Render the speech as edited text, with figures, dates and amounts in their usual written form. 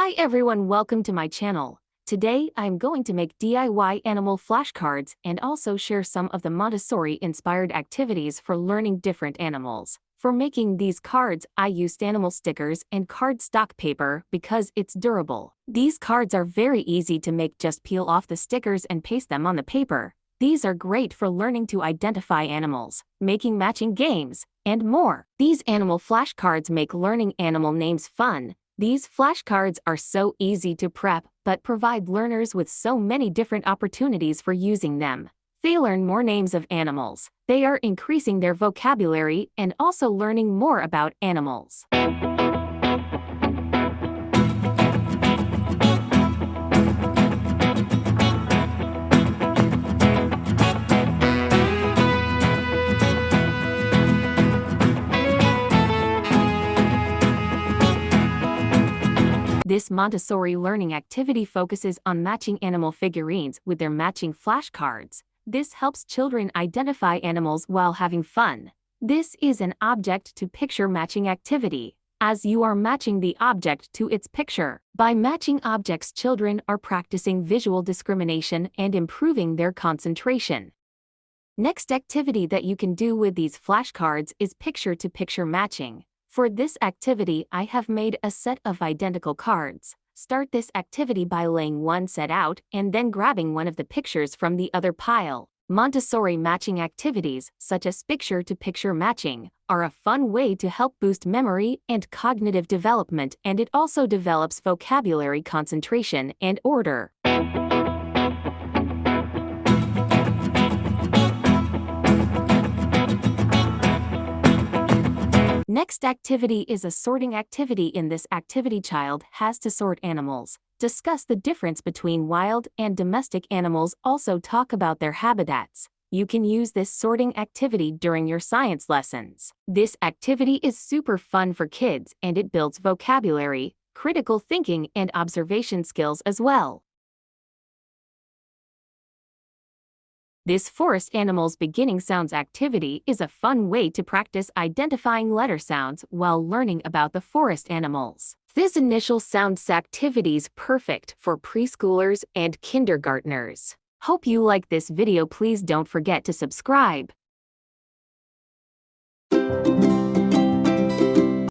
Hi everyone, welcome to my channel. Today I'm going to make DIY animal flashcards and also share some of the Montessori-inspired activities for learning different animals. For making these cards, I used animal stickers and cardstock paper because it's durable. These cards are very easy to make, just peel off the stickers and paste them on the paper. These are great for learning to identify animals, making matching games, and more. These animal flashcards make learning animal names fun. These flashcards are so easy to prep but provide learners with so many different opportunities for using them. They learn more names of animals. They are increasing their vocabulary and also learning more about animals. This Montessori learning activity focuses on matching animal figurines with their matching flashcards. This helps children identify animals while having fun. This is an object-to-picture matching activity, as you are matching the object to its picture. By matching objects, children are practicing visual discrimination and improving their concentration. Next activity that you can do with these flashcards is picture-to-picture matching. For this activity, I have made a set of identical cards. Start this activity by laying one set out and then grabbing one of the pictures from the other pile. Montessori matching activities, such as picture-to-picture matching, are a fun way to help boost memory and cognitive development, and it also develops vocabulary, concentration, and order. Next activity is a sorting activity. In this activity, child has to sort animals, discuss the difference between wild and domestic animals, also talk about their habitats. You can use this sorting activity during your science lessons. This activity is super fun for kids and it builds vocabulary, critical thinking, and observation skills as well. This forest animals beginning sounds activity is a fun way to practice identifying letter sounds while learning about the forest animals. This initial sounds activity is perfect for preschoolers and kindergartners. Hope you like this video. Please don't forget to subscribe.